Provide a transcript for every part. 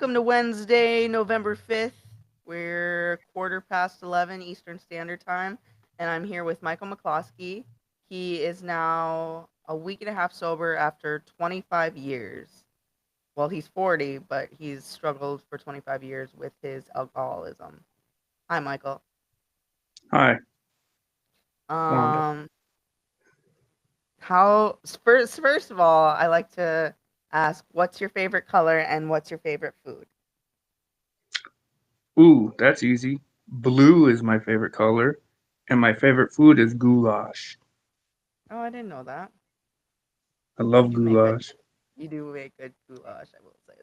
Welcome to Wednesday, November 5th. We're 11:15 Eastern Standard Time, and I'm here with Michael McCloskey. He is now a week and a half sober after 25 years. Well, he's 40, but he's struggled for 25 years with his alcoholism. Hi, Michael. Hi, Wanda. Um, how first of all, I like to ask, what's your favorite color and what's your favorite food? Ooh, that's easy. Blue is my favorite color, and my favorite food is goulash. Oh, I didn't know that. I You love do make good. goulash. You do make good goulash. I will say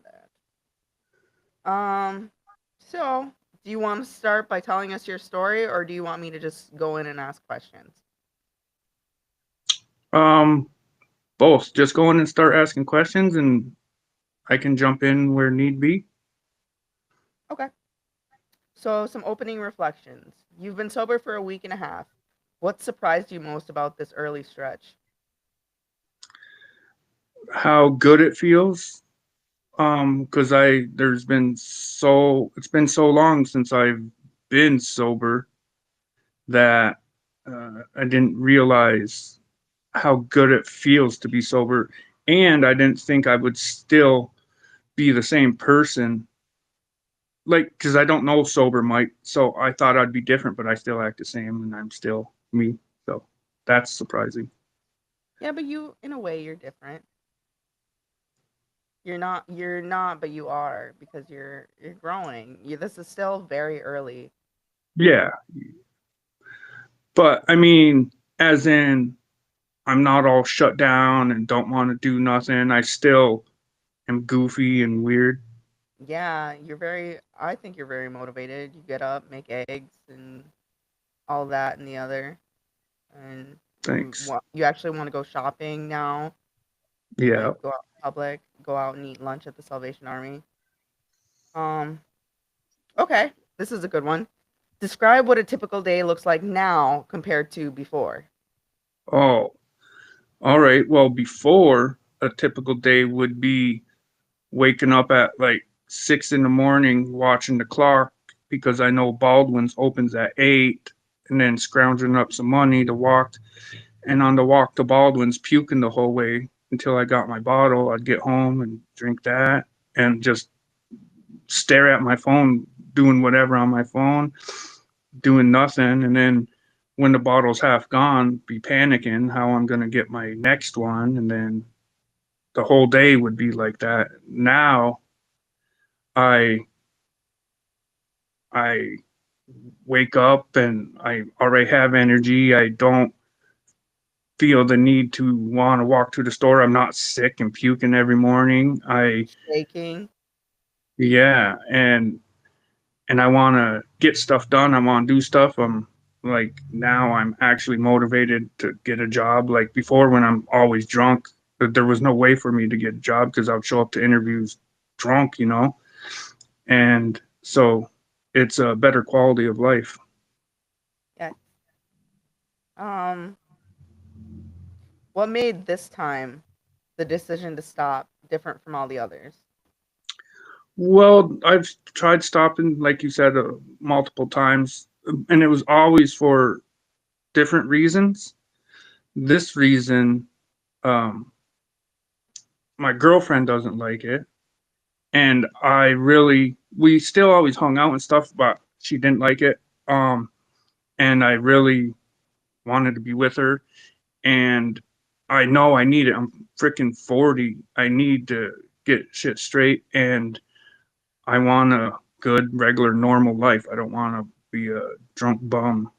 that. So do you want to start by telling us your story, or do you want me to just go in and ask questions? Um, Both. Just go in and start asking questions, and I can jump in where need be. Okay. So some opening reflections. You've been sober for a week and a half. What surprised you most about this early stretch? How good it feels. Because it's been so long since I've been sober that I didn't realize how good it feels to be sober, and I didn't think I would still be the same person. Like, because I don't know sober Mike, so I thought I'd be different, but I still act the same, and I'm still me. So that's surprising. Yeah, but you, in a way, you're different. You're not, but you are because you're growing. This is still very early. Yeah, but I mean, as in, I'm not all shut down and don't want to do nothing. I still am goofy and weird. Yeah, I think you're very motivated. You get up, make eggs, and all that and the other. And Thanks. you actually want to go shopping now, Yeah. like go out in public, go out and eat lunch at the Salvation Army. Um, okay, this is a good one. Describe what a typical day looks like now compared to before. Oh, all right. Well, before a typical day would be waking up at like 6 in the morning, watching the clock because I know Baldwin's opens at 8, and then scrounging up some money to walk. And on the walk to Baldwin's, puking the whole way until I got my bottle. I'd get home and drink that and just stare at my phone, doing whatever on my phone, doing nothing. And then when the bottle's half gone, be panicking how I'm going to get my next one. And then the whole day would be like that. Now I I wake up and I already have energy. I don't feel the need to want to walk to the store. I'm not sick and puking every morning. Shaking. Yeah, and I want to get stuff done. I want to do stuff. I'm like now I'm actually motivated to get a job. Like before, when I'm always drunk, there was no way for me to get a job because I would show up to interviews drunk. And so it's a better quality of life. Yeah. Um, what made this time the decision to stop different from all the others? Well, I've tried stopping, like you said, multiple times, and it was always for different reasons. This reason, um, my girlfriend doesn't like it, and we still always hung out and stuff, but she didn't like it. And I really wanted to be with her, and I know I need it. I'm freaking 40. I need to get shit straight, and I want a good, regular, normal life. I don't want to be a drunk bum.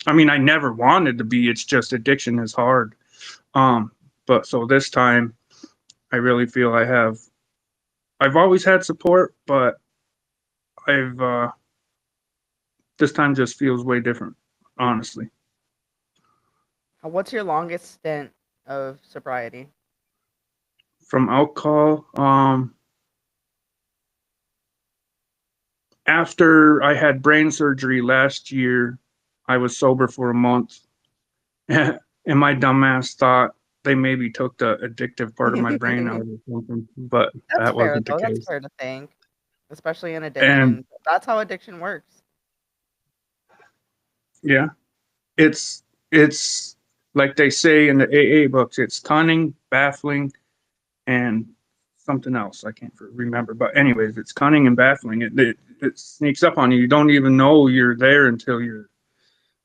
I mean, I never wanted to be. It's just addiction is hard. Um, but so this time, I really feel I have. I've always had support, but I've this time just feels way different, honestly. What's your longest stint of sobriety? From alcohol, after I had brain surgery last year, I was sober for a month, and my dumbass thought they maybe took the addictive part of my brain out or something, but That's that fair wasn't the though. That's case. fair to think. especially in And addiction. That's how addiction works. yeah, it's like they say in the AA books, it's cunning, baffling, and something else I can't remember. But anyways, it's cunning and baffling. It sneaks up on you. You don't even know you're there until you're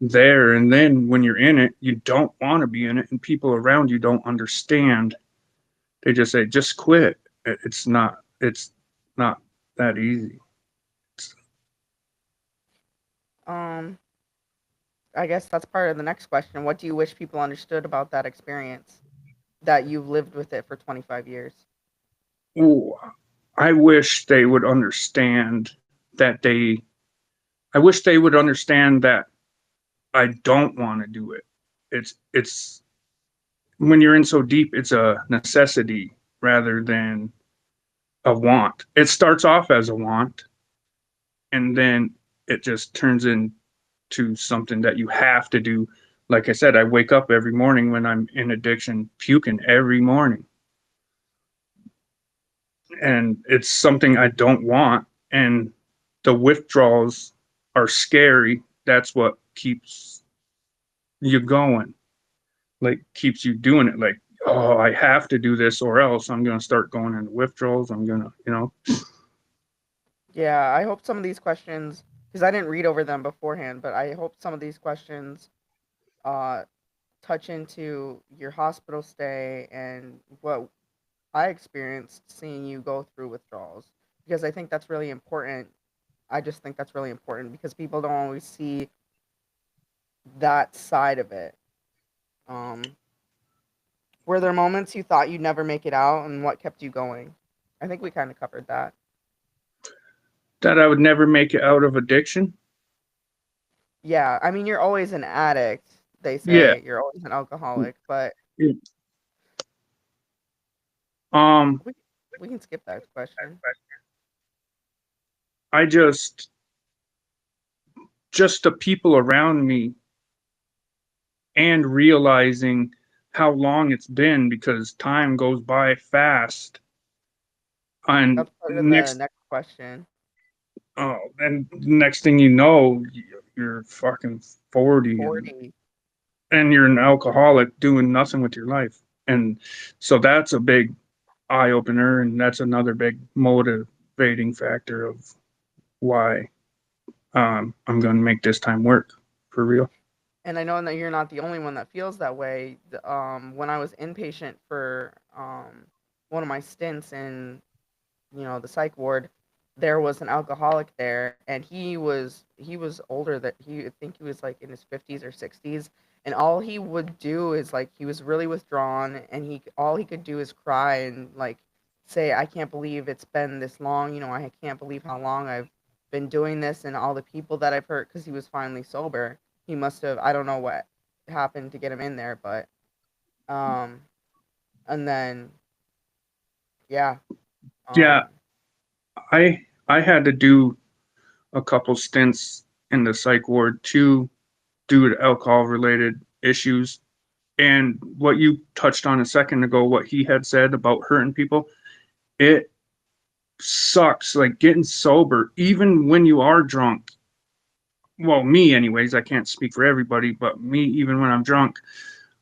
there, and then when you're in it, you don't want to be in it, and people around you don't understand. They just say, "Just quit." It's not. It's not that easy. Um, I guess that's part of the next question. What do you wish people understood about that experience that you've lived with it for 25 years? Ooh, I wish they would understand that they. I wish they would understand that I don't want to do it. It's when you're in so deep, it's a necessity rather than a want. It starts off as a want, and then it just turns into something that you have to do. Like I said, I wake up every morning when I'm in addiction, puking every morning, and it's something I don't want. And the withdrawals are scary. That's what keeps you going, like keeps you doing it. Like, oh, I have to do this or else I'm going to start going into withdrawals. I'm going to, Yeah, I hope some of these questions, because I didn't read over them beforehand, but I hope some of these questions uh, touch into your hospital stay and what I experienced seeing you go through withdrawals, because I think that's really important. I just think that's really important because people don't always see that side of it. Um, were there moments you thought you'd never make it out, and what kept you going? I think we kind of covered that. that I would never make it out of addiction. Yeah, I mean, you're always an addict. They Yeah. say you're always an alcoholic, but Um, we we can skip that question. I just the people around me and realizing how long it's been because time goes by fast. And That's part of the next, next question. oh, and next thing you know, you're fucking 40 40. and you're an alcoholic doing nothing with your life. And so that's a big eye opener, and that's another big motivating factor of why I'm going to make this time work for real. And I know that you're not the only one that feels that way. When I was inpatient for one of my stints in, the psych ward, there was an alcoholic there, and he was older. That he I think he was like in his 50s or 60s, and all he would do is like he was really withdrawn, and he all he could do is cry and like say, "I can't believe it's been this long. I can't believe how long I've been doing this, and all the people that I've hurt." Because he was finally sober. He must have, I don't know what happened to get him in there, but um, and then yeah, Yeah, um, I had to do a couple stints in the psych ward too due to alcohol related issues. And what you touched on a second ago, what he had said about hurting people, it sucks. Like getting sober, even when you are drunk. Well, me, anyways, I can't speak for everybody, but me, even when I'm drunk,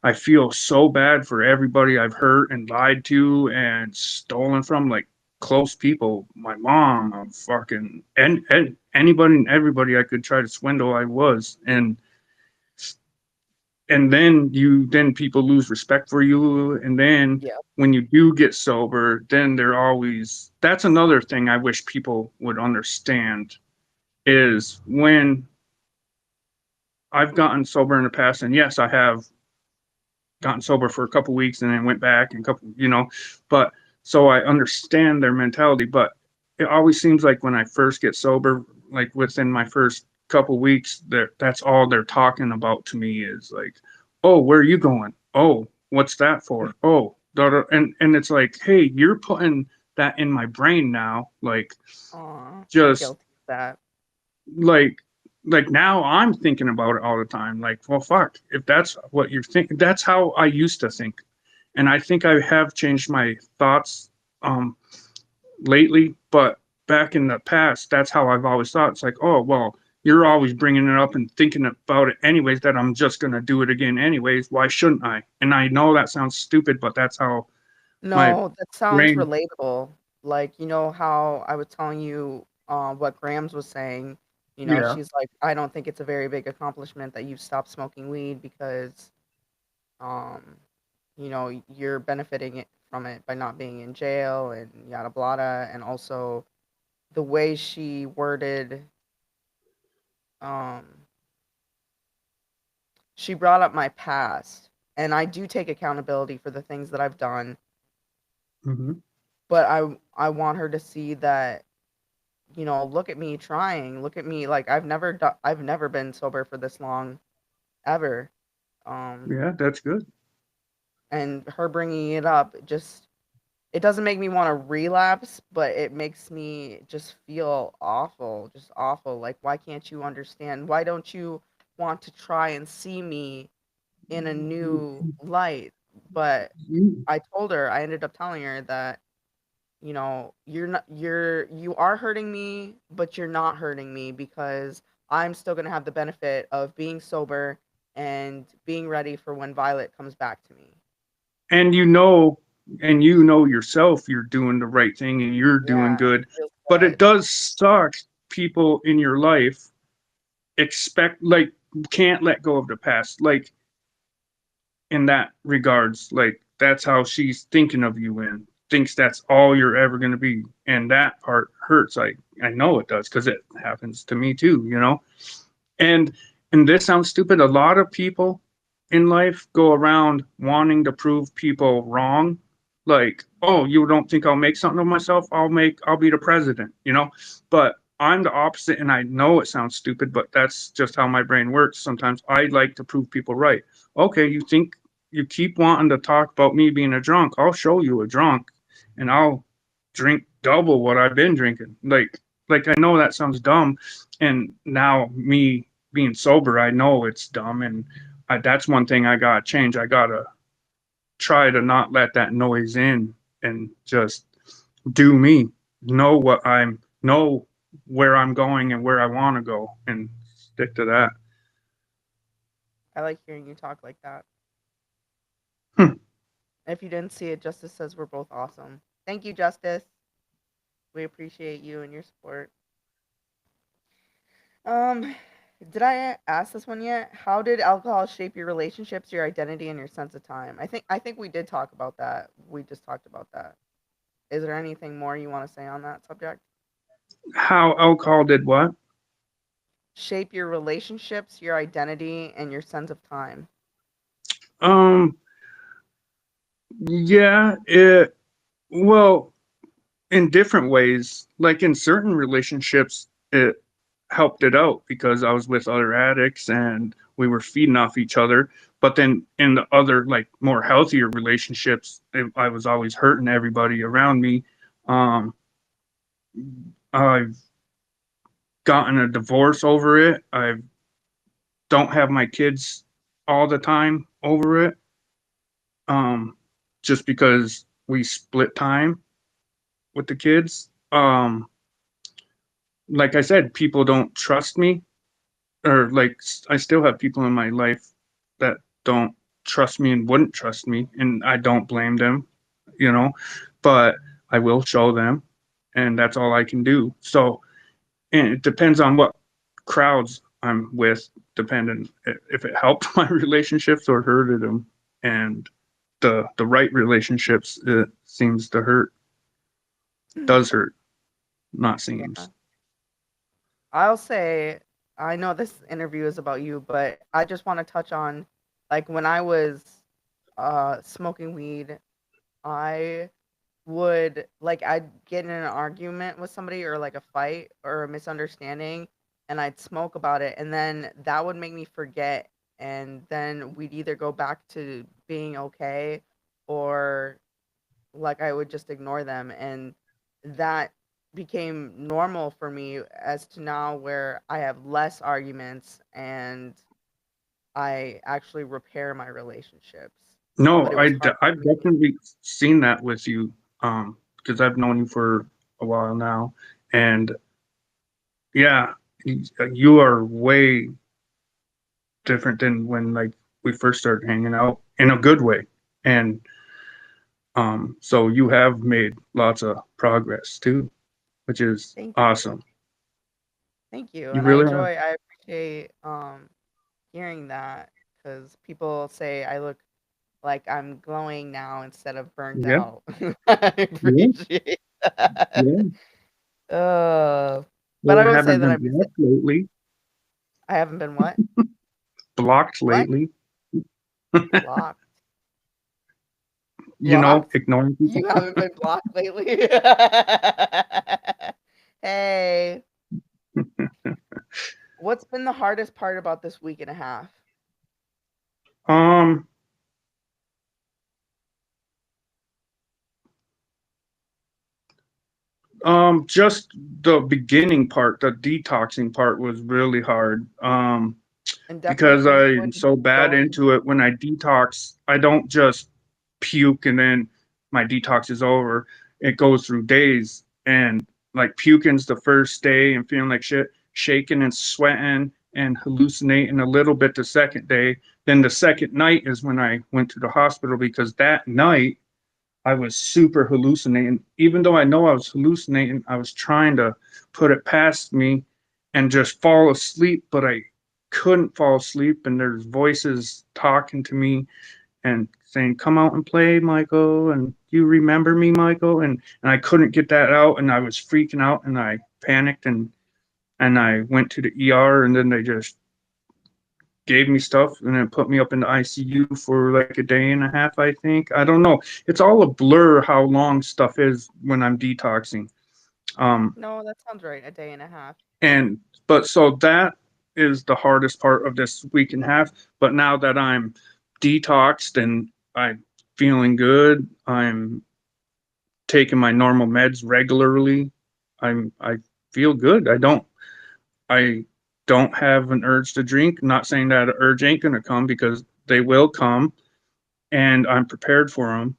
I feel so bad for everybody I've hurt and lied to and stolen from, like close people, my mom, fucking, and anybody and everybody I could try to swindle, I was. And then people lose respect for you. And then yeah. when you do get sober, then they're always, that's another thing I wish people would understand is when I've gotten sober in the past, and yes, I have gotten sober for a couple weeks and then went back and couple, but so I understand their mentality. But it always seems like when I first get sober, like within my first couple weeks, that's all they're talking about to me is like, oh, where are you going? Oh, what's that for? Oh, da, da. And it's like, hey, you're putting that in my brain now, like Aw, I'm just guilty of that. like now I'm thinking about it all the time. Like, well, fuck, if that's what you're thinking, that's how I used to think. And I think I have changed my thoughts um lately, but back in the past, that's how I've always thought. It's like, oh, well, you're always bringing it up and thinking about it anyways, that I'm just going to do it again anyways. Why shouldn't I? And I know that sounds stupid, but that's how my No, that sounds brain, relatable. Like, you know how I was telling you what Grams was saying. You know, yeah. she's like, I don't think it's a very big accomplishment that you've stopped smoking weed because, um, you know, you're benefiting from it by not being in jail and yada blada. And also the way she worded, um, she brought up my past. And I do take accountability for the things that I've done, Hmm. but I want her to see that, you know, look at me trying. Look at me, like I've never been sober for this long ever. Um, Yeah, that's good. and her bringing it up just it doesn't make me want to relapse, but it makes me just feel awful, just awful. Like, why can't you understand? Why don't you want to try and see me in a new light? But I ended up telling her that, you know, you are hurting me, but you're not hurting me because I'm still going to have the benefit of being sober and being ready for when Violet comes back to me. And you know, and you know yourself, you're doing the right thing and you're doing Yeah, and good. it feels But it good. does suck. People in your life expect, like, can't let go of the past. Like, in that regards, like that's how she's thinking of you and thinks that's all you're ever going to be, and that part hurts. I know it does because it happens to me too, you know. And and this sounds stupid, a lot of people in life go around wanting to prove people wrong. Like, oh, you don't think I'll make something of myself? I'll be the president, you know. But I'm the opposite, and I know it sounds stupid, but that's just how my brain works. Sometimes I like to prove people right. Okay, you think you keep wanting to talk about me being a drunk? I'll show you a drunk, and I'll drink double what I've been drinking. Like I know that sounds dumb, and now me being sober, I know it's dumb, and that's one thing I gotta change. I gotta try to not let that noise in and just do me. Know where I'm going and where I want to go, and stick to that. I like hearing you talk like that. Hmm. If you didn't see it, Justice says we're both awesome. Thank you, Justice. We appreciate you and your support. Um, did I ask this one yet? How did alcohol shape your relationships, your identity, and your sense of time? I think we did talk about that. We just talked about that. Is there anything more you want to say on that subject? How alcohol did what? Shape your relationships, your identity, and your sense of time. Um, yeah, it, well, in different ways. Like in certain relationships, it helped it out because I was with other addicts and we were feeding off each other. But then in the other, like more healthier relationships, I was always hurting everybody around me. Um, I've gotten a divorce over it. I don't have my kids all the time over it. Um, just because we split time with the kids. Like I said, people don't trust me, or like I still have people in my life that don't trust me and wouldn't trust me, and I don't blame them, you know, but I will show them, and that's all I can do. So, and it depends on what crowds I'm with, depending if it helped my relationships or hurted them. And the right relationships, it seems to hurt, does hurt, not Yeah. seems. I'll say I know this interview is about you, but I just want to touch on like when I was smoking weed, I I'd get in an argument with somebody or like a fight or a misunderstanding, and I'd smoke about it, and then that would make me forget, and then we'd either go back to being okay, or like I would just ignore them, and that became normal for me as to now where I have less arguments and I actually repair my relationships. No, But it was hard I've for me. definitely seen that with you, because I've known you for a while now, And yeah, you are way different than when like we first started hanging out in a good way. And so you have made lots of progress too, which is Thank you. awesome. Thank you. You And I really have. enjoy, I appreciate hearing that because people say I look like I'm glowing now instead of burnt Yeah, out. I yeah, appreciate that. yeah. But I Well, I would say haven't that been blocked lately. I haven't been what? Blocked What? lately. Blocked. You know, Blocked? ignoring people. You haven't been blocked lately? Hey, what's been the hardest part about this week and a half? Um, just the beginning part, the detoxing part was really hard. And definitely Because I'm physically so bad going. into it. When I detox, I don't just puke and then my detox is over. It goes through days, and like puking's the first day and feeling like shit, shaking and sweating and hallucinating a little bit the second day. Then the second night is when I went to the hospital because that night I was super hallucinating. Even though I know I was hallucinating, I was trying to put it past me and just fall asleep, but I couldn't fall asleep. And there's voices talking to me and saying, "Come out and play, Michael." And you remember me, Michael? And I couldn't get that out. And I was freaking out and I panicked and I went to the ER and then they just gave me stuff and then put me up in the ICU for like a day and a half, I think. I don't know. It's all a blur how long stuff is when I'm detoxing. Um, No, that sounds right. A day and a half. and but so that is the hardest part of this week and a half. But now that I'm detoxed and I'm feeling good, I'm taking my normal meds regularly. I feel good. I don't have an urge to drink. Not saying that an urge ain't gonna come because they will come, and I'm prepared for them,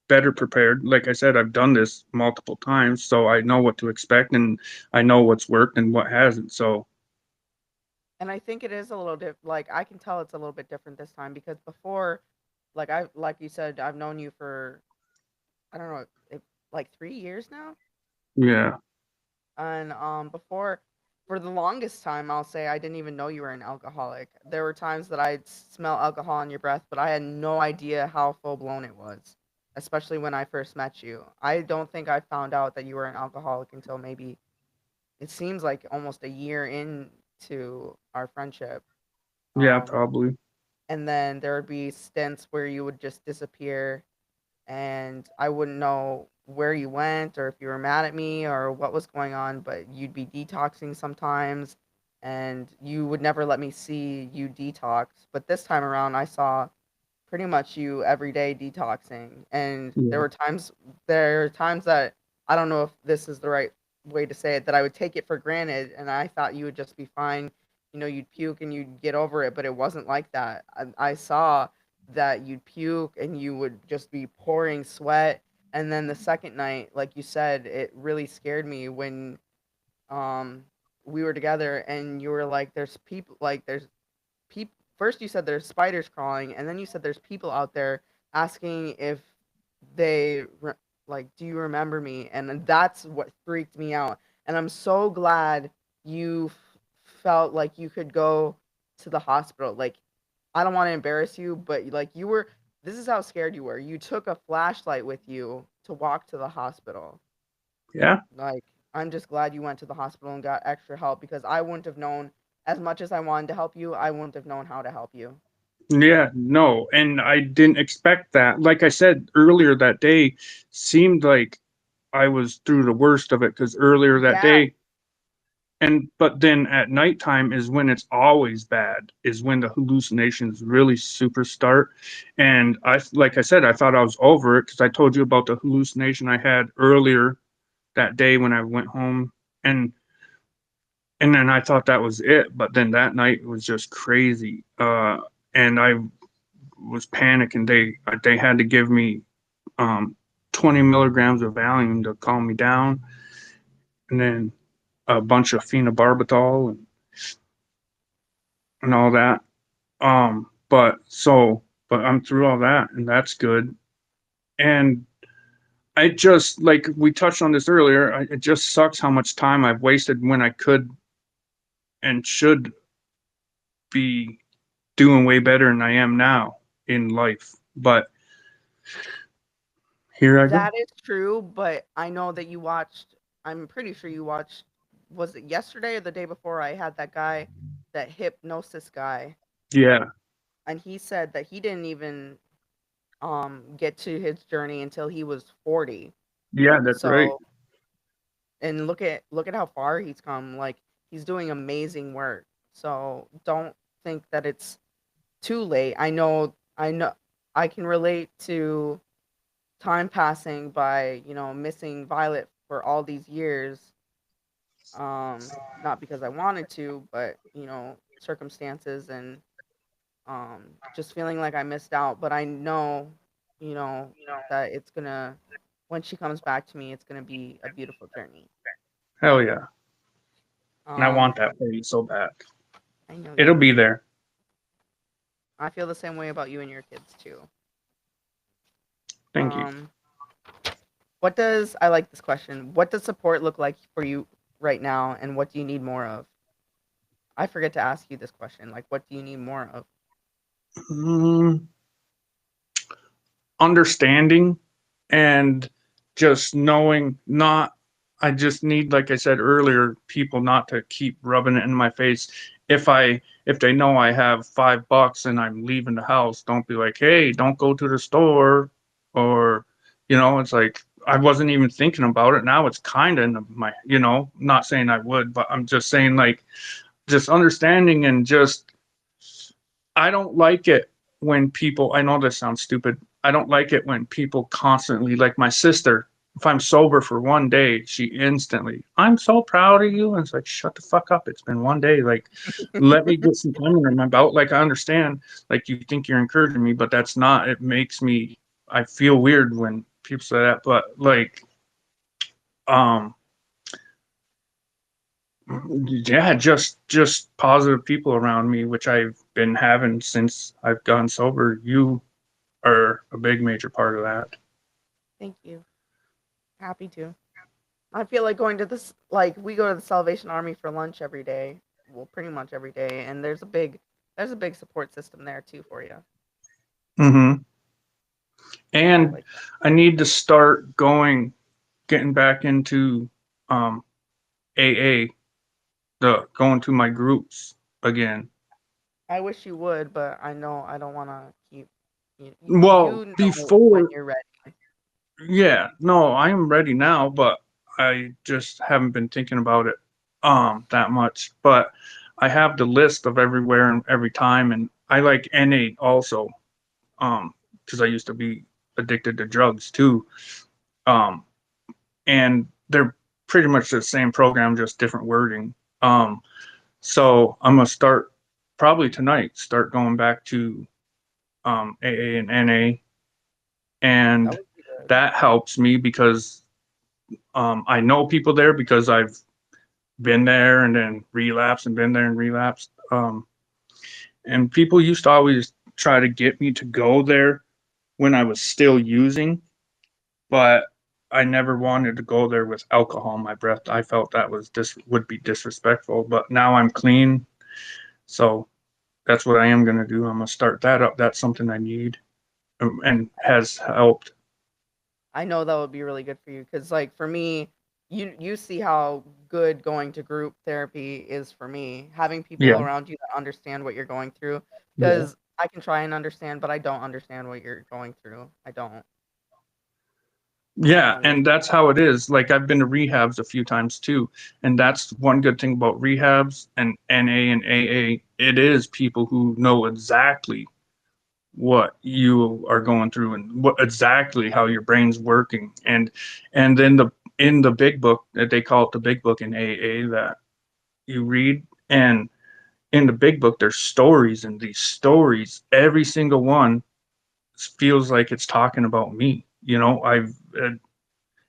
better prepared. Like I said, I've done this multiple times, so I know what to expect and I know what's worked and what hasn't. So And I think it is a little like I can tell it's a little bit different this time because before, like you said, I've known you for I don't know, like 3 years now. yeah, And before, for the longest time, I'll say I didn't even know you were an alcoholic. There were times that I'd smell alcohol in your breath, but I had no idea how full blown it was, especially when I first met you. I don't think I found out that you were an alcoholic until maybe it seems like almost a year into our friendship. yeah, Um, probably. and then there would be stints where you would just disappear and I wouldn't know where you went or if you were mad at me or what was going on, but you'd be detoxing sometimes and you would never let me see you detox. But this time around, I saw pretty much you every day detoxing. And Yeah, there are times that I don't know if this is the right way to say it, that I would take it for granted and I thought you would just be fine. You know, you'd puke and you'd get over it, but it wasn't like that. I saw that you'd puke and you would just be pouring sweat. And then the second night, like you said, it really scared me when um we were together and you were like, there's people like there's people. First you said there's spiders crawling, and then you said there's people out there asking if they like, do you remember me? And that's what freaked me out. And I'm so glad you felt like you could go to the hospital. Like, I don't want to embarrass you, but like you were. This is how scared you were. You took a flashlight with you to walk to the hospital. yeah, Like, I'm just glad you went to the hospital and got extra help because I wouldn't have known as much as I wanted to help you, I wouldn't have known how to help you. yeah, no. And I didn't expect that. Like I said earlier that day, seemed like I was through the worst of it because earlier that Yeah. day, and but then at nighttime is when it's always bad, is when the hallucinations really super start. And I, like I said, I thought I was over it because I told you about the hallucination I had earlier that day when I went home, and and then I thought that was it, but then that night was just crazy. And I was panicking. They had to give me 20 milligrams of Valium to calm me down, and then a bunch of phenobarbital and all that. But I'm through all that, and that's good. And I just, like we touched on this earlier, it just sucks how much time I've wasted when I could and should be doing way better than I am now in life. But here I go. That is true, but I know that you watched. I'm pretty sure you watched. Was it yesterday or the day before? I had that guy, that hypnosis guy, Yeah, and he said that he didn't even get to his journey until he was 40. yeah, that's right. So, and look at how far he's come. Like, he's doing amazing work. So don't think that it's too late. I know I can relate to time passing by, missing Violet for all these years. Not because I wanted to, but circumstances, and just feeling like I missed out. But I know, you know, that it's gonna, when she comes back to me, it's gonna be a beautiful journey. Hell yeah. And I want Um, that for you so bad. I know you It'll be do. there. I feel the same way about you and your kids too. Thank you. Um, what does I like this question? What does support look like for you right now, and what do you need more of? I forget to ask you this question. Like, what do you need more of? Mm, understanding and just knowing, not, I just need, like I said earlier, people not to keep rubbing it in my face. If they know I have $5 and I'm leaving the house, don't be like, hey, don't go to the store. Or, it's like I wasn't even thinking about it. Now it's kind of in my, not saying I would, but I'm just saying, like, just understanding. And just, I don't like it when people, I know this sounds stupid. I don't like it when people constantly, like my sister, if I'm sober for one day, she instantly, I'm so proud of you. And it's like, shut the fuck up. It's been one day. Like, let me get some time under my belt. Like, I understand, like, you think you're encouraging me, but that's not, it makes me, I feel weird when people say that. But like, um, yeah, just positive people around me, which I've been having since I've gone sober. You are a big major part of that. Thank you. Happy to. I feel like going to this, like, we go to the Salvation Army for lunch every day. Well, pretty much every day, and there's a big support system there too for you. Hmm. So I And like that. I need to start getting back into um, AA, going to my groups again. I wish you would, but I know I don't want to keep. Well, You know when before, you're ready. yeah, no, I am ready now, but I just haven't been thinking about it that much. But I have the list of everywhere and every time, and I like NA also, because I used to be addicted to drugs too. Um, and they're pretty much the same program, just different wording. So I'm gonna start probably tonight. Start going back to AA and NA, That and would be good. that helps me because I know people there because I've been there and then relapsed and been there and relapsed. And people used to always try to get me to go there when I was still using, but I never wanted to go there with alcohol in my breath. I felt that was would be disrespectful. But now I'm clean, so that's what I am gonna do. I'm gonna start that up. That's something I need, and has helped. I know that would be really good for you because, like, for me, you see how good going to group therapy is for me. Having people Yeah, around you that understand what you're going through, yeah, because I can try and understand, but I don't understand what you're going through. I don't. I yeah. don't really. And that's how it is. Like, I've been to rehabs a few times too, and that's one good thing about rehabs and NA and AA. It is people who know exactly what you are going through and what exactly how your brain's working. And then in the big book, that they call it the big book in AA, that you read, and in the big book there's stories, and these stories, every single one feels like it's talking about me. I've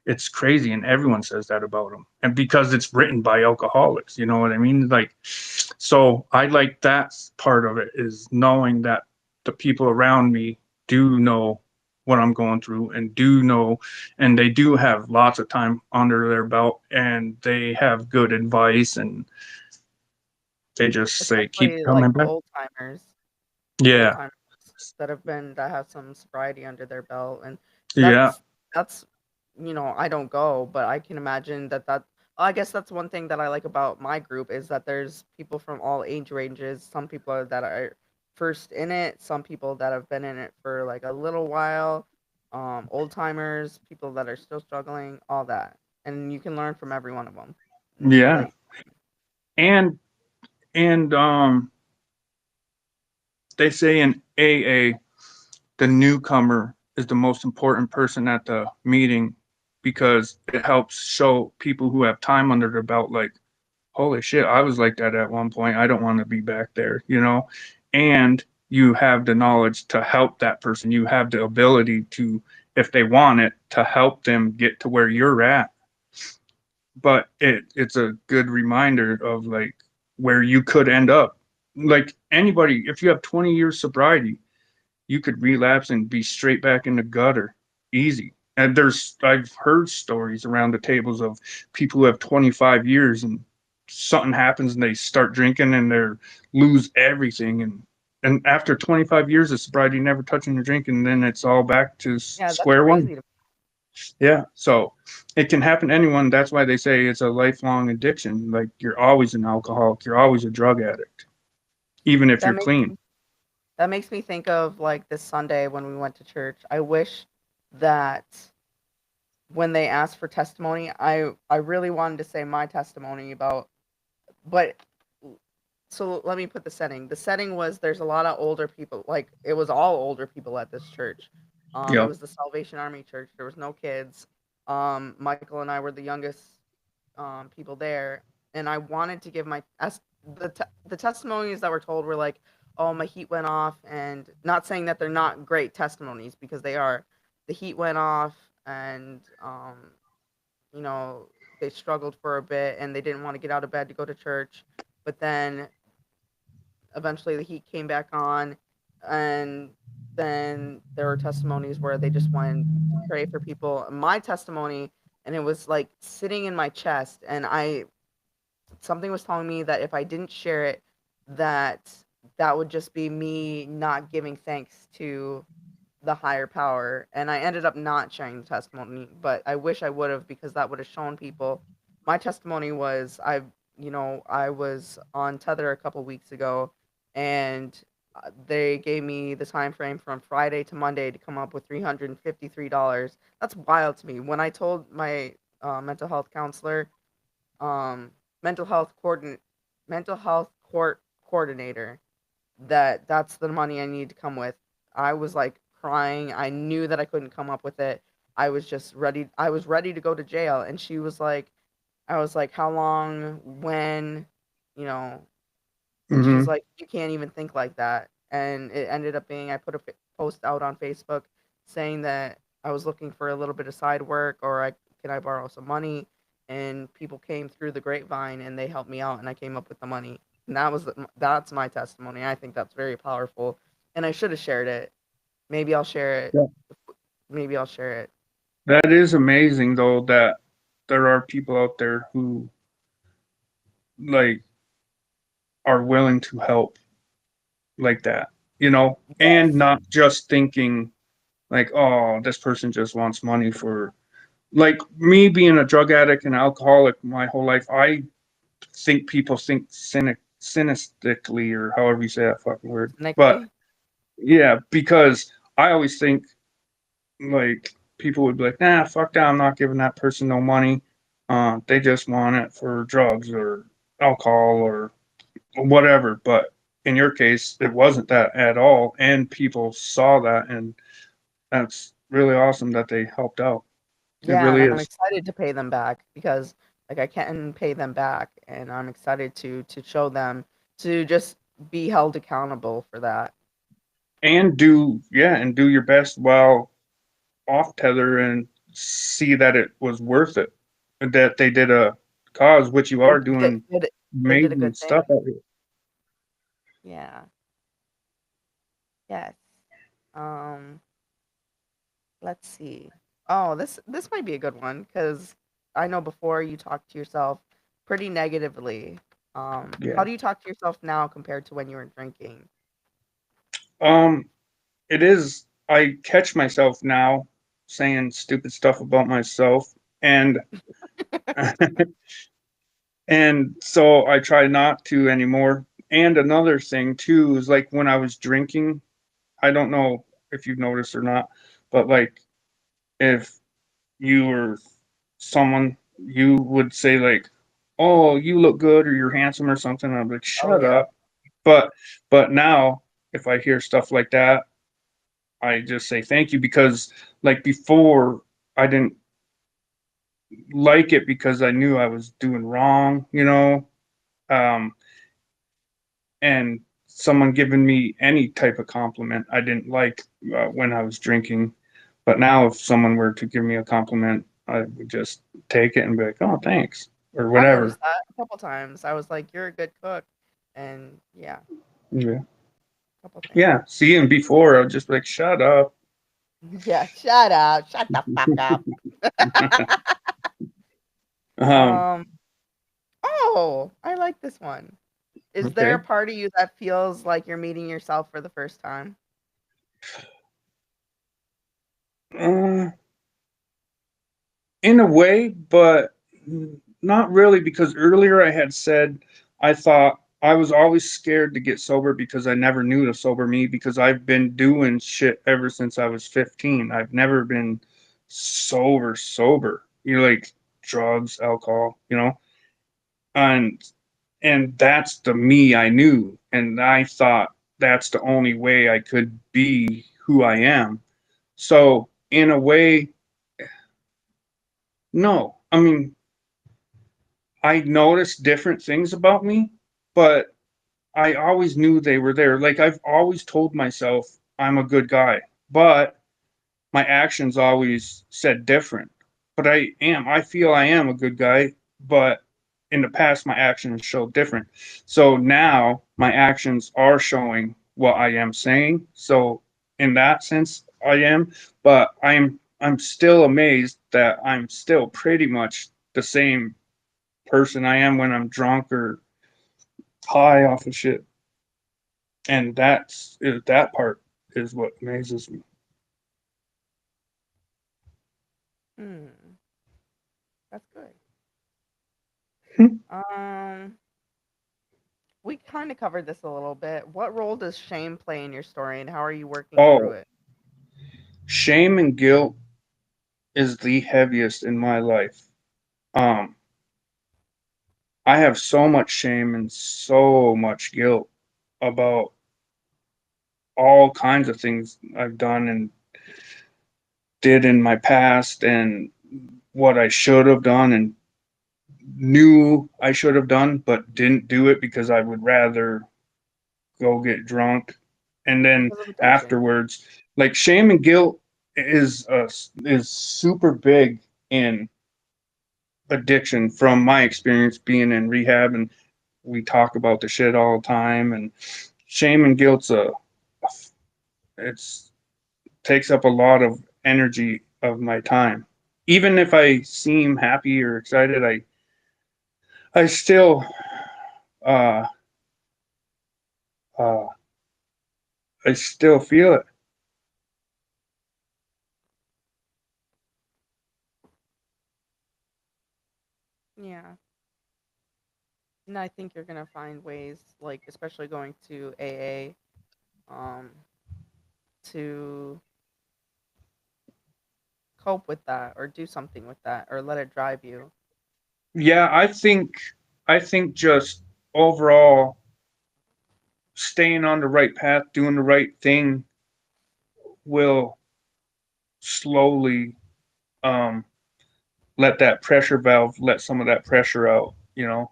it's crazy, and everyone says that about them, and because it's written by alcoholics, you know what I mean? Like, so I like that part of it, is knowing that the people around me do know what I'm going through, and do know, and they do have lots of time under their belt, and they have good advice, and they just say keep Especially like coming back. old Yeah, timers that have some sobriety under their belt, and yeah, that's I don't go, but I can imagine that. I guess that's one thing that I like about my group is that there's people from all age ranges. Some people that are first in it, some people that have been in it for like a little while, old timers, people that are still struggling, all that, and you can learn from every one of them. yeah. Like, And they say in AA, the newcomer is the most important person at the meeting, because it helps show people who have time under their belt, like, holy shit, I was like that at one point. I don't want to be back there, you know? And you have the knowledge to help that person. You have the ability to, if they want it, to help them get to where you're at. But it's a good reminder of like where you could end up. Like anybody, if you have 20 years sobriety, you could relapse and be straight back in the gutter easy. And I've heard stories around the tables of people who have 25 years, and something happens and they start drinking and they lose everything, and after 25 years of sobriety, never touching or drinking, then it's all back to yeah, that's square one. crazy to me. Yeah, so it can happen to anyone. That's why they say it's a lifelong addiction. Like, you're always an alcoholic, you're always a drug addict, even if That you're makes clean. that makes me think of like this Sunday when we went to church. I wish that when they asked for testimony, I really wanted to say my testimony about, but so let me put the setting. The setting was there's a lot of older people, like it was all older people at this church. It Yeah. was the Salvation Army church. There was no kids. Michael and I were the youngest people there, and I wanted to give my as the testimonies that were told were like, oh, my heat went off, and not saying that they're not great testimonies because they are. The heat went off, and you know, they struggled for a bit and they didn't want to get out of bed to go to church. But then eventually the heat came back on, and then there were testimonies where they just wanted to pray for people. My testimony, and it was like sitting in my chest, and I something was telling me that if I didn't share it, that that would just be me not giving thanks to the higher power. And I ended up not sharing the testimony, but I wish I would have, because that would have shown people. My testimony was I was on Tether a couple weeks ago, and they gave me the time frame from Friday to Monday to come up with $353. That's wild to me. When I told my mental health counselor, um, mental health coordin- mental health court coordinator, that that's the money I need to come with. I was like crying. I knew that I couldn't come up with it. I was just ready. I was ready to go to jail. And she was like, I was like, how long, when, you know, and she's Hmm. like, you can't even think like that. And it ended up being, I put a post out on Facebook saying that I was looking for a little bit of side work, or can I borrow some money? And people came through the grapevine and they helped me out, and I came up with the money. And that's my testimony. I think that's very powerful, and I should have shared it. Maybe I'll share it. Yeah. Maybe I'll share it. That is amazing, though, that there are people out there who like are willing to help like that, you know, and Yes. not just thinking like, oh, this person just wants money for, like, me being a drug addict and alcoholic my whole life. I think people think cynically, or however you say that fucking word. But Cynically. yeah, because I always think like people would be like, nah, fuck that, I'm not giving that person no money. They just want it for drugs or alcohol or whatever. But in your case, it wasn't that at all, and people saw that, and that's really awesome that they helped out. It Yeah, and really I'm is. excited to pay them back, because like I can pay them back, and I'm excited to show them, to just be held accountable for that. And do, yeah, and do your best while off tether, and see that it was worth it, that they did a cause, which you They are did good. doing They did a amazing good thing. stuff out here. Yeah. Yes. Um. Let's see. Oh, this might be a good one because I know before you talked to yourself pretty negatively. How Yeah. do you talk to yourself now compared to when you were drinking? Um, it is. I catch myself now saying stupid stuff about myself, and and so I try not to anymore. And another thing too is like when I was drinking, I don't know if you've noticed or not, but like if you were someone, you would say like, "Oh, you look good," or "You're handsome," or something. I'm like, Oh "Shut yeah. up." But but now, if I hear stuff like that, I just say thank you because like before, I didn't like it because I knew I was doing wrong, you know. Um, and someone giving me any type of compliment I didn't like when I was drinking. But now, if someone were to give me a compliment, I would just take it and be like, "Oh, thanks," or I've whatever. noticed that a couple times. I was like, "You're a good cook," and yeah, Yeah, a couple things. yeah. See, and before I was just like, "Shut up." Yeah, shut up. Shut the fuck up. um, um. Oh, I like this one. Is there a okay. part of you that feels like you're meeting yourself for the first time? Uh, in a way, but not really because earlier I had said I thought I was always scared to get sober because I never knew to sober me because I've been doing shit ever since I was 15. I've never been sober. You like drugs, alcohol, you know? And that's the me I knew and I thought that's the only way I could be who I am. So, in a way, no. I mean, I noticed different things about me, but I always knew they were there. Like I've always told myself I'm a good guy, but my actions always said different. But I feel I am a good guy, but in the past my actions showed different. So now my actions are showing what I am saying. So in that sense I am, but I'm still amazed that I'm still pretty much the same person I am when I'm drunk or high off of shit. And that part is what amazes me. Hmm, that's good. Hmm. Um, we kind of covered this a little bit. What role does shame play in your story, and how are you working through Oh, it? shame and guilt is the heaviest in my life. Um, I have so much shame and so much guilt about all kinds of things I've done and did in my past and what I should have done and knew I should have done, but didn't do it because I would rather go get drunk. And then Because of addiction. afterwards, like shame and guilt is super big in addiction from my experience being in rehab, and we talk about the shit all the time. And shame and guilt's a it's takes up a lot of energy of my time. Even if I seem happy or excited, I still uh uh I still feel it. Yeah. And I think you're gonna find ways, like especially going to AA, to cope with that or do something with that or let it drive you. Yeah, I think just overall staying on the right path, doing the right thing will slowly um let that pressure valve let some of that pressure out, you know.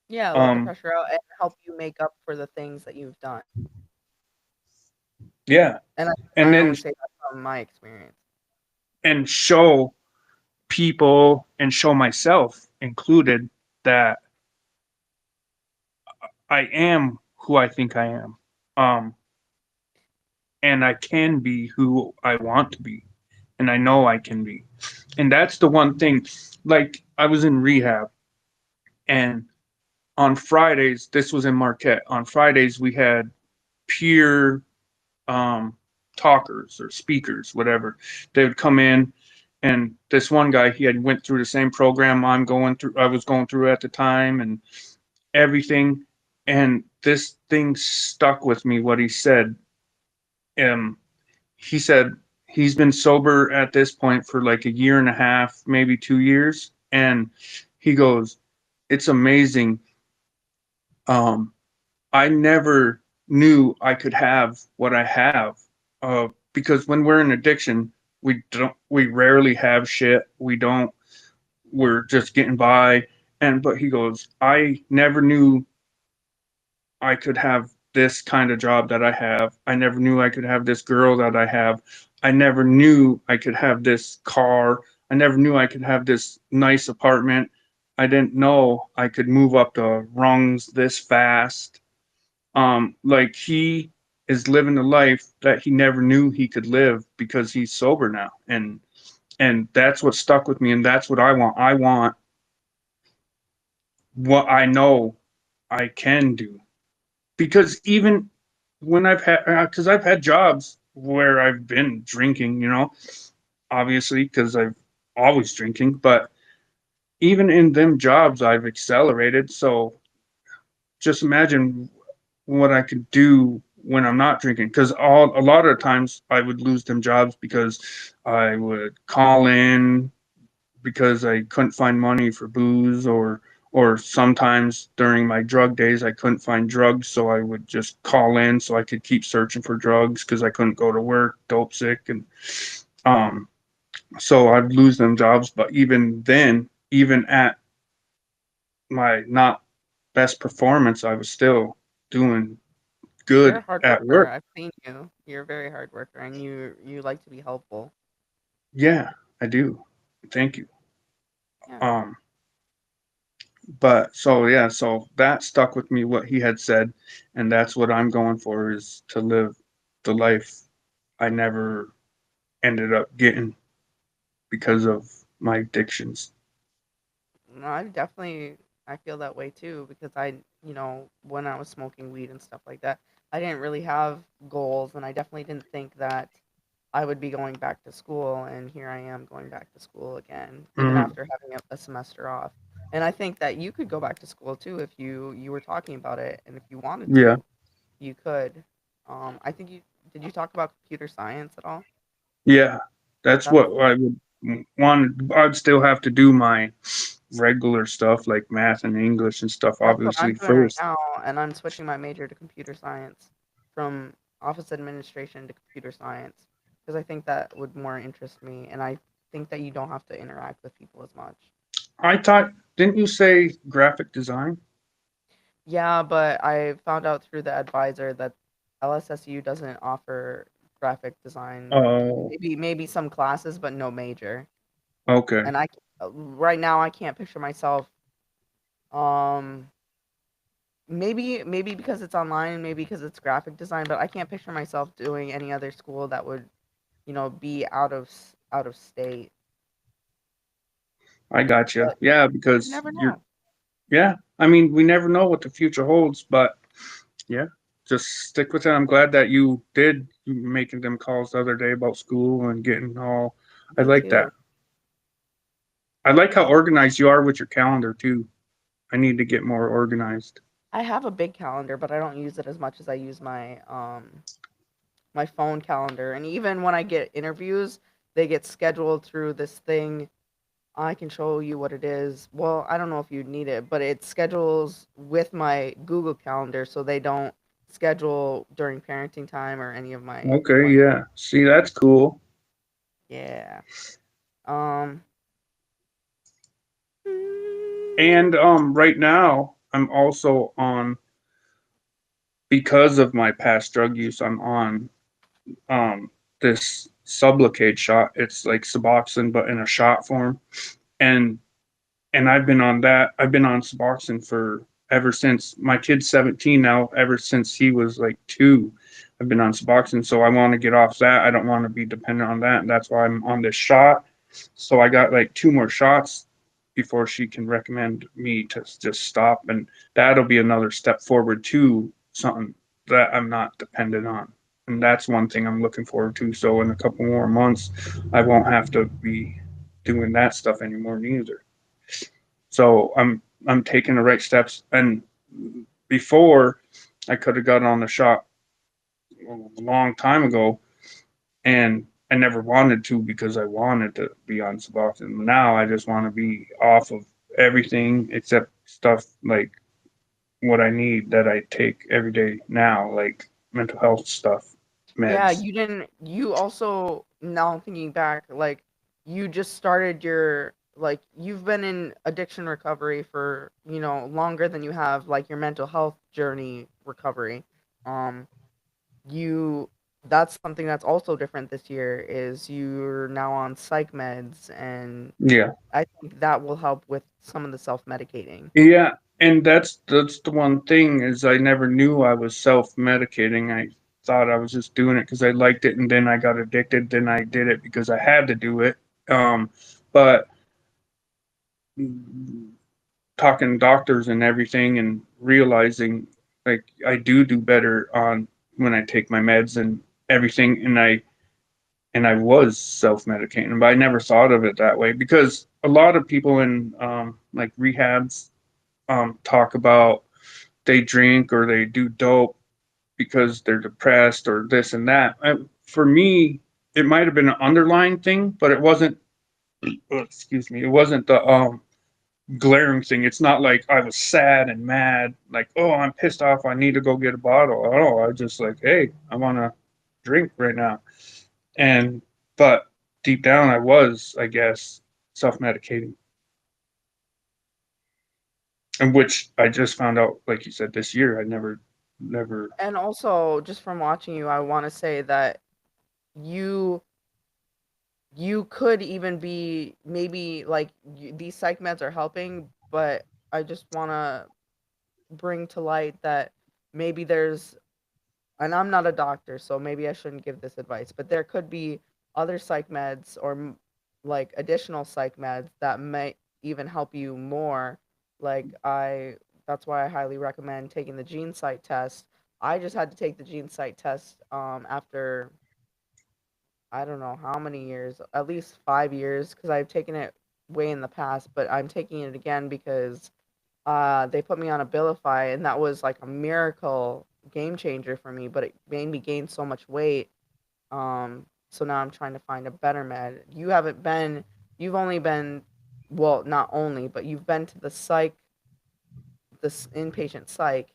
Yeah, let the Um pressure out and help you make up for the things that you've done. yeah. And And I then only say that from my experience. and show. people and show myself included that I am who I think I am. Um, and I can be who I want to be. And I know I can be. And that's the one thing. Like, I was in rehab, and on Fridays, this was in Marquette. On Fridays, we had peer um, talkers or speakers, whatever. They would come in, and this one guy, he had went through the same program I was going through at the time, and everything. And this thing stuck with me. What he said, um, he said he's been sober at this point for like a year and a half, maybe 2 years, and he goes, "It's amazing. Um, I never knew I could have what I have. Because when we're in addiction, we rarely have shit. We're just getting by." But he goes, "I never knew I could have this kind of job that I have. I never knew I could have this girl that I have. I never knew I could have this car. I never knew I could have this nice apartment. I didn't know I could move up the rungs this fast." Like, he is living a life that he never knew he could live because he's sober now. And that's what stuck with me, and that's what I want. I want what I know I can do. Because even when I've had jobs where I've been drinking, obviously, because I've always drinking, but even in them jobs, I've accelerated. So just imagine what I could do when I'm not drinking. Because a lot of times I would lose them jobs because I would call in because I couldn't find money for booze, or sometimes during my drug days I couldn't find drugs, so I would just call in so I could keep searching for drugs because I couldn't go to work, dope sick, and um so I'd lose them jobs. But even then, even at my not best performance, I was still doing You're a good hard at worker. work. I've seen you. You're a very hard worker, and you like to be helpful. Yeah, I do. Thank you. Yeah. Um but so yeah, so that stuck with me, what he had said, and that's what I'm going for, is to live the life I never ended up getting because of my addictions. No, I feel that way too because when I was smoking weed and stuff like that, I didn't really have goals, and I definitely didn't think that I would be going back to school, and here I am going back to school again, even Hmm. after having a semester off. And I think that you could go back to school too if you were talking about it, and if you wanted Yeah, to, you could. I think you did you talk about computer science at all? yeah, that's That's what I would want. I'd still have to do my regular stuff like math and English and stuff, That's what I'm obviously, doing right first. now, and I'm switching my major to computer science from office administration to computer science because I think that would more interest me, and I think that you don't have to interact with people as much. I thought, didn't you say graphic design? Yeah, but I found out through the advisor that LSSU doesn't offer graphic design. Oh, Maybe some classes, but no major. okay. And right now I can't picture myself. Um, maybe because it's online, maybe because it's graphic design, but I can't picture myself doing any other school that would be out of state. I got you. But Yeah, you because never you're, know. yeah. I mean, we never know what the future holds, but yeah, just stick with it. I'm glad that you did making them calls the other day about school and getting all. I Me like that. too. I like how Yeah, organized you are with your calendar too. I need to get more organized. I have a big calendar, but I don't use it as much as I use my phone calendar. And even when I get interviews, they get scheduled through this thing. I can show you what it is. Well, I don't know if you need it, but it schedules with my Google Calendar, so they don't schedule during parenting time or any of my Okay, appointments. yeah. See, that's cool. Yeah. Um. And right now I'm also on, because of my past drug use, I'm on um this Sublocade shot. It's like Suboxone, but in a shot form. And I've been on that. I've been on Suboxone for ever since my kid's 17 now. Ever since he was like 2, I've been on Suboxone. So I want to get off that. I don't want to be dependent on that, and that's why I'm on this shot. So I got like 2 more shots before she can recommend me to just stop, and that'll be another step forward to something that I'm not dependent on. And that's one thing I'm looking forward to. So in a couple more months, I won't have to be doing that stuff anymore neither. So I'm taking the right steps. And before, I could have got on the shot a long time ago, and I never wanted to because I wanted to be on Suboxone. Now I just want to be off of everything except stuff like what I need that I take every day now, like mental health stuff, Yeah, meds. you didn't. You also, now I'm thinking back, like you just started your, like you've been in addiction recovery for, longer than you have like your mental health journey recovery. Um, you that's something that's also different this year is you're now on psych meds, and Yeah. I think that will help with some of the self-medicating. Yeah, and that's the one thing is I never knew I was self-medicating. I thought I was just doing it because I liked it, and then I got addicted. Then I did it because I had to do it. But talking to doctors and everything, and realizing like I do better on when I take my meds and everything, and I was self-medicating, but I never thought of it that way because a lot of people in like rehabs talk about they drink or they do dope because they're depressed or this and that. For me, it might have been an underlying thing, but it wasn't. Excuse me. It wasn't the glaring thing. It's not like I was sad and mad, like oh I'm pissed off. I need to go get a bottle. Oh, I just like hey I want to drink right now. And but deep down, I was I guess self medicating, and which I just found out, like you said, this year. I never. And also, just from watching you, I want to say that you you could even be maybe like these psych meds are helping, but I just want to bring to light that maybe there's, and I'm not a doctor, so maybe I shouldn't give this advice, but there could be other psych meds or like additional psych meds that might even help you more. Like that's why I highly recommend taking the gene site test. I just had to take the gene site test after I don't know how many years, at least 5 years, because I've taken it way in the past, but I'm taking it again because they put me on Abilify, and that was like a miracle game changer for me, but it made me gain so much weight. So now I'm trying to find a better med. You've only been, well, not only, but you've been to the psych, this inpatient psych,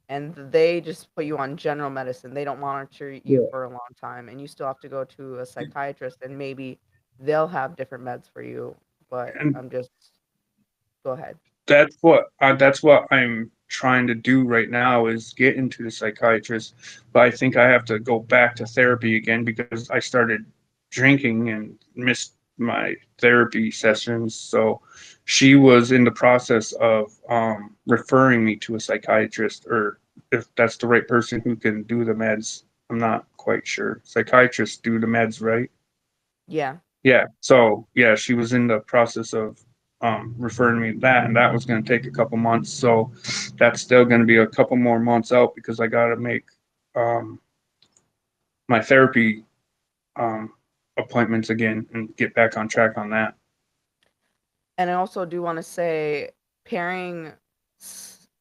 and they just put you on general medicine. They don't monitor you Yeah. for a long time, and you still have to go to a psychiatrist, and maybe they'll have different meds for you. But And I'm just go ahead. that's what I'm trying to do right now is get into the psychiatrist. But I think I have to go back to therapy again because I started drinking and missed my therapy sessions. So she was in the process of referring me to a psychiatrist, or if that's the right person who can do the meds. I'm not quite sure. Psychiatrists do the meds, right? Yeah. Yeah. So yeah, she was in the process of referring me to that, and that was going to take a couple months. So that's still going to be a couple more months out because I got to make um, my therapy um, appointments again and get back on track on that. And I also do want to say pairing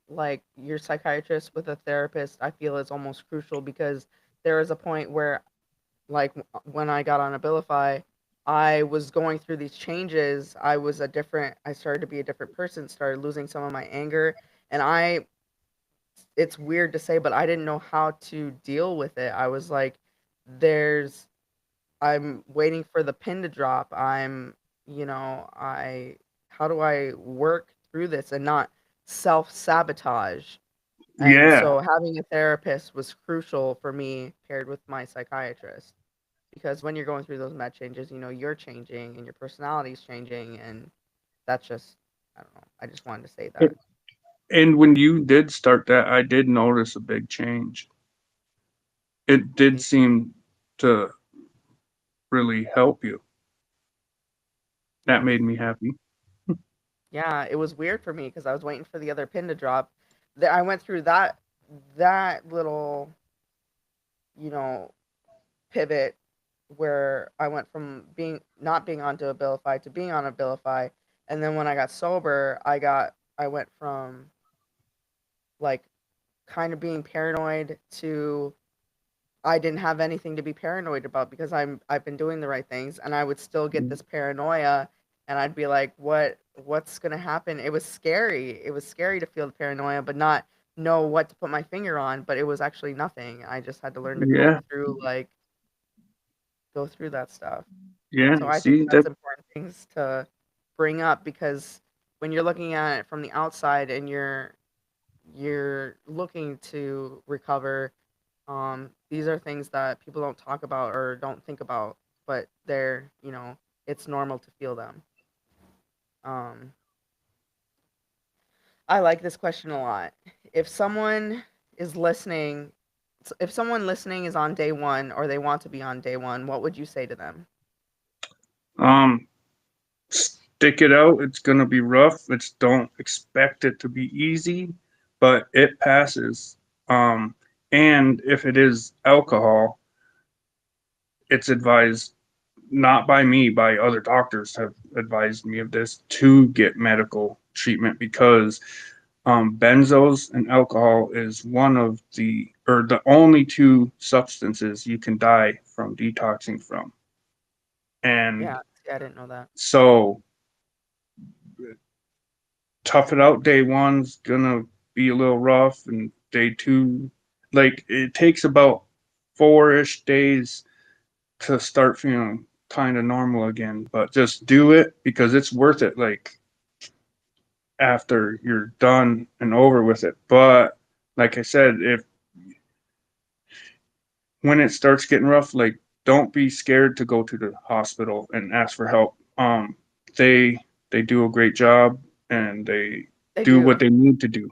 like your psychiatrist with a therapist, I feel is almost crucial because there is a point where, like, when I got on Abilify, I was going through these changes. I started to be a different person, started losing some of my anger. And it's weird to say, but I didn't know how to deal with it. I was like, there's, I'm waiting for the pin to drop. How do I work through this and not self sabotage? And Yeah, so having a therapist was crucial for me paired with my psychiatrist. because when you're going through those med changes, you're changing and your personality's changing, and that's just, I don't know. I just wanted to say that. And when you did start that, I did notice a big change. It did Me- seem to really help you. That Yeah. made me happy. Yeah, it was weird for me because I was waiting for the other pin to drop. I went through that little, you know, pivot where I went from being not being onto Abilify to being on Abilify, and then when I got sober, I went from like kind of being paranoid to I didn't have anything to be paranoid about because I've been doing the right things, and I would still get this paranoia, and I'd be like, what's gonna happen? It was scary. It was scary to feel the paranoia, but not know what to put my finger on. But it was actually nothing. I just had to learn to Yeah, go through that stuff. yeah. So I think See that's that important things to bring up because when you're looking at it from the outside and you're looking to recover, these are things that people don't talk about or don't think about, but it's normal to feel them. Um, I like this question a lot. If someone is listening, if someone listening is on day one or they want to be on day one, what would you say to them? um stick it out. It's gonna be rough. It's don't expect it to be easy, but it passes. Um and if it is alcohol, it's advised not by me, by other doctors have advised me of this to get medical treatment because benzos and alcohol is one of the only two substances you can die from detoxing from. Yeah, And see, I didn't know that. so tough it out. Day one's gonna be a little rough, and day two, like it takes about 4-ish days to start feeling kind of normal again. But just do it because it's worth it. Like after you're done and over with it. But like I said, if when it starts getting rough, like don't be scared to go to the hospital and ask for help. They they do a great job and they They do what do. they need to do.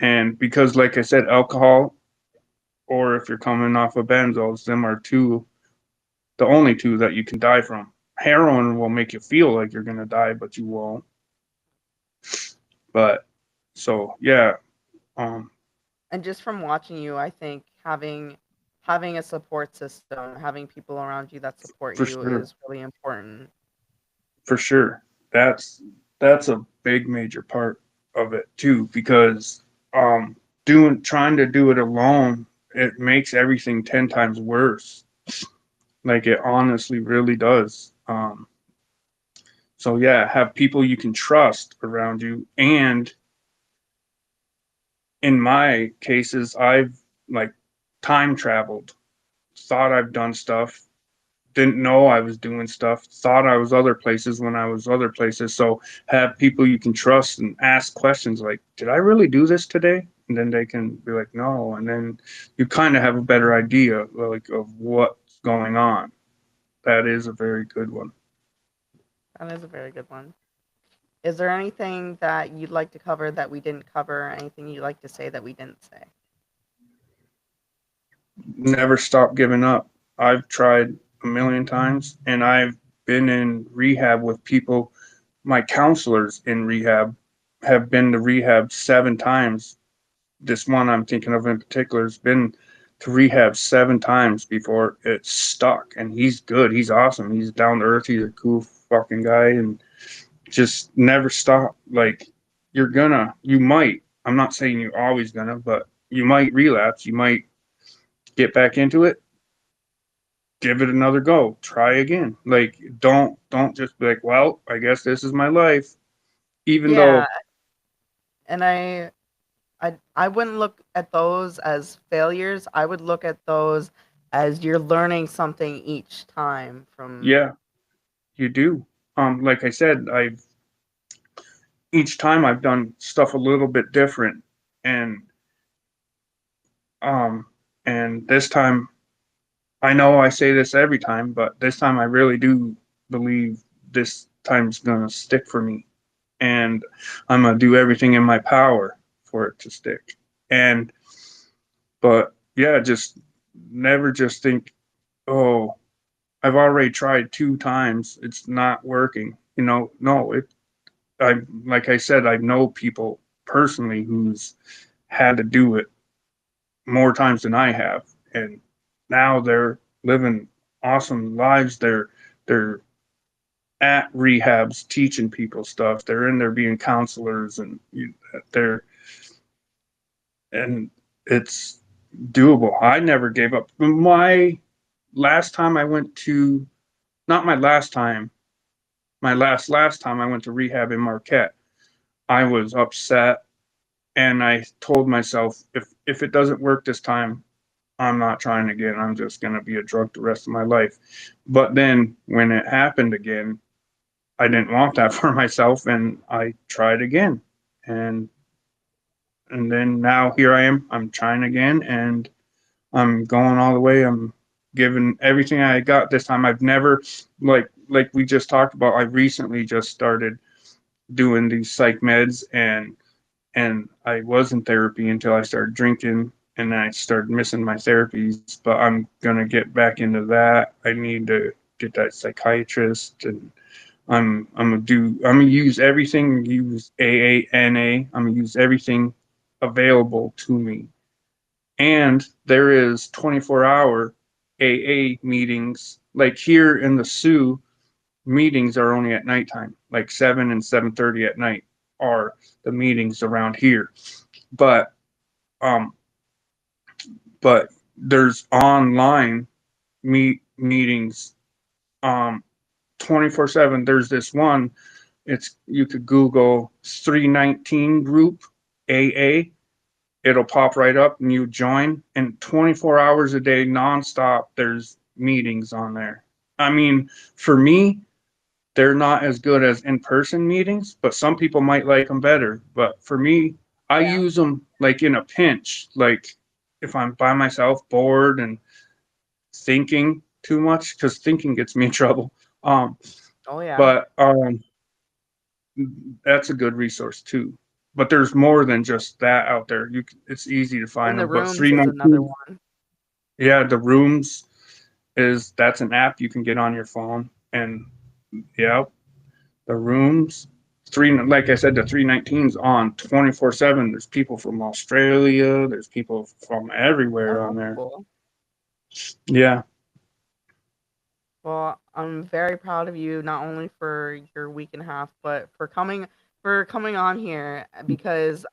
And because, like I said, alcohol or if you're coming off of benzos, them are the only two that you can die from. Heroin will make you feel like you're gonna die, but you won't. But so yeah, um, And just from watching you, I think having a support system, having people around you that support for you sure, is really important. for sure, that's that's a big major part of it too, because um, doing trying to do it alone, it makes everything 10 times worse. Like it honestly really does. So yeah, have people you can trust around you. And in my cases, I've like time traveled, thought I've done stuff, didn't know I was doing stuff, thought I was other places when I was other places. So have people you can trust and ask questions like, did I really do this today? And then they can be like, no. And then you kind of have a better idea like of what's going on. That is a very good one. That is a very good one. Is there anything that you'd like to cover that we didn't cover? Anything you'd like to say that we didn't say? Never stop giving up. I've tried a million times and I've been in rehab with people. My counselors in rehab have been to rehab 7 times. This one I'm thinking of in particular has been to rehab 7 times before it's stuck. And he's good. He's awesome. He's down to earth. He's a cool fucking guy and just never stop. Like you might, I'm not saying you're always gonna, but you might relapse. You might get back into it, give it another go, try again. Like don't just be like, well, I guess this is my life. Even Yeah, though and I wouldn't look at those as failures. I would look at those as you're learning something each time from. yeah, you do. Like I said, I've each time I've done stuff a little bit different. And um and this time I know I say this every time, but this time I really do believe this time's gonna stick for me, and I'm gonna do everything in my power for it to stick. And but yeah, just never just think, oh, I've already tried 2 times, it's not working. No, I like I said, I know people personally who's had to do it more times than I have, and now they're living awesome lives. They're at rehabs teaching people stuff. They're in there being counselors, and they're and it's doable. I never gave up. My last time I went to, not my last time, my last time I went to rehab in Marquette, I was upset, and I told myself, if it doesn't work this time, I'm not trying again. I'm just going to be a drunk the rest of my life. But then when it happened again, I didn't want that for myself, and I tried again. And and then now here I am. I'm trying again, and I'm going all the way. I'm giving everything I got this time. I've never, like we just talked about, I recently just started doing these psych meds, and I was in therapy until I started drinking, and then I started missing my therapies. But I'm gonna get back into that. I need to get that psychiatrist, and I'm gonna use everything. Use AANA. I'm gonna use everything available to me. And there is 24-hour AA meetings. Like here in the Sioux, meetings are only at nighttime, like 7 and 7:30 at night are the meetings around here. But um, but there's online meetings 24/7. There's this one. It's you could Google 319 group AA. It'll pop right up and you join. And 24 hours a day, nonstop. There's meetings on there. I mean, for me, they're not as good as in-person meetings, but some people might like them better. But for me, I Yeah. use them like in a pinch, like if I'm by myself, bored and thinking too much, because thinking gets me in trouble. Um, Oh yeah. but that's a good resource too. But there's more than just that out there. It's easy to In find the them. But rooms is another 319, one. yeah, the rooms that's an app you can get on your phone, and yeah, the rooms. Like I said, the 319's on 24/7. There's people from Australia. There's people from Oh, everywhere on that's there. cool. Yeah. Well, I'm very proud of you not only for your week and a half, but for coming on here because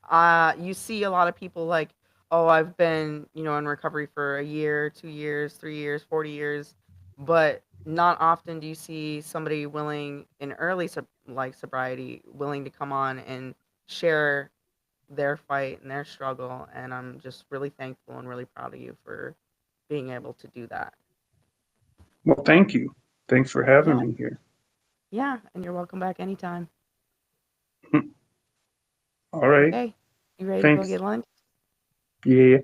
you see a lot of people like, oh, I've been, in recovery for a year, 2 years, 3 years, 40 years, but not often do you see somebody willing in early like sobriety willing to come on and share their fight and their struggle, and I'm just really thankful and really proud of you for being able to do that. Well, thank you. Thanks for having Yeah. me here. Yeah, and you're welcome back anytime. All right. Okay. You ready to go Thanks. get lunch? Yeah.